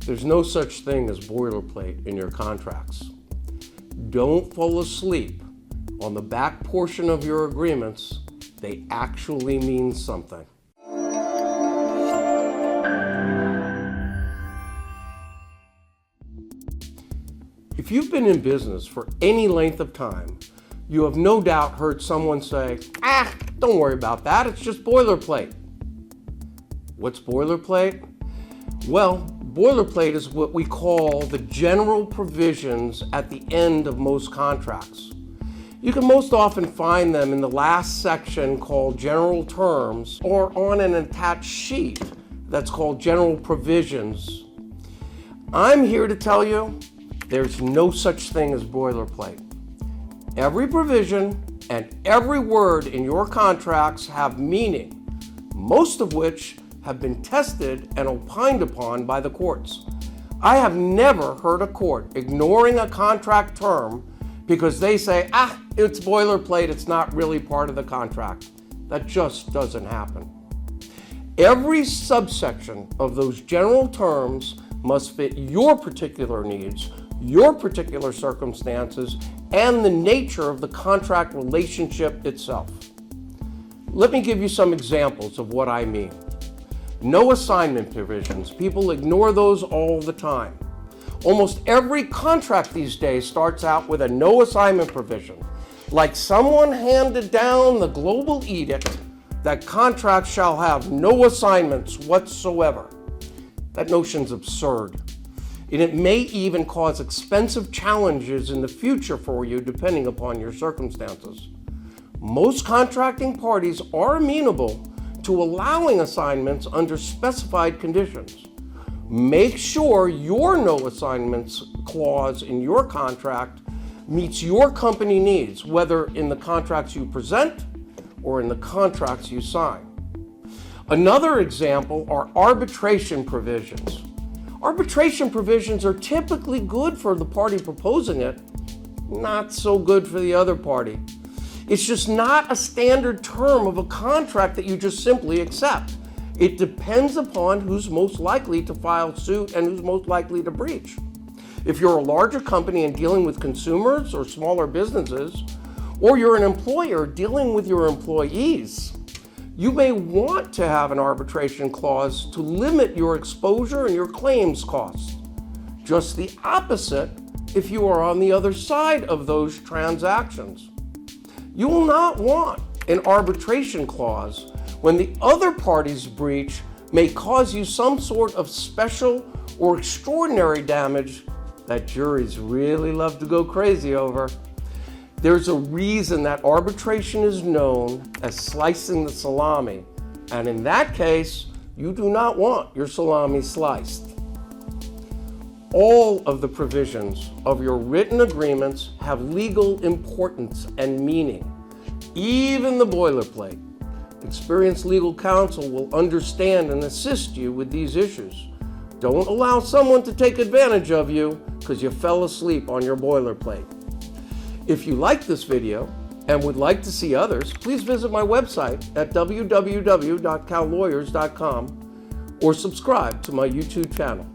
There's no such thing as boilerplate in your contracts. Don't fall asleep on the back portion of your agreements. They actually mean something. If you've been in business for any length of time, you have no doubt heard someone say, don't worry about that, it's just boilerplate. What's boilerplate? Well, boilerplate is what we call the general provisions at the end of most contracts. You can most often find them in the last section called general terms or on an attached sheet that's called general provisions. I'm here to tell you there's no such thing as boilerplate. Every provision and every word in your contracts have meaning, most of which have been tested and opined upon by the courts. I have never heard a court ignoring a contract term because they say, it's boilerplate, it's not really part of the contract. That just doesn't happen. Every subsection of those general terms must fit your particular needs, your particular circumstances, and the nature of the contract relationship itself. Let me give you some examples of what I mean. No assignment provisions. People ignore those all the time. Almost every contract these days starts out with a no assignment provision, like someone handed down the global edict that contracts shall have no assignments whatsoever. That notion's absurd, and it may even cause expensive challenges in the future for you depending upon your circumstances. Most contracting parties are amenable to allowing assignments under specified conditions. Make sure your no assignments clause in your contract meets your company needs, whether in the contracts you present or in the contracts you sign. Another example are arbitration provisions. Arbitration provisions are typically good for the party proposing it, not so good for the other party. It's just not a standard term of a contract that you just simply accept. It depends upon who's most likely to file suit and who's most likely to breach. If you're a larger company and dealing with consumers or smaller businesses, or you're an employer dealing with your employees, you may want to have an arbitration clause to limit your exposure and your claims costs. Just the opposite if you are on the other side of those transactions. You will not want an arbitration clause when the other party's breach may cause you some sort of special or extraordinary damage that juries really love to go crazy over. There's a reason that arbitration is known as slicing the salami, and in that case, you do not want your salami sliced. All of the provisions of your written agreements have legal importance and meaning, even the boilerplate. Experienced legal counsel will understand and assist you with these issues. Don't allow someone to take advantage of you because you fell asleep on your boilerplate. If you like this video and would like to see others, please visit my website at www.callawyers.com or subscribe to my YouTube channel.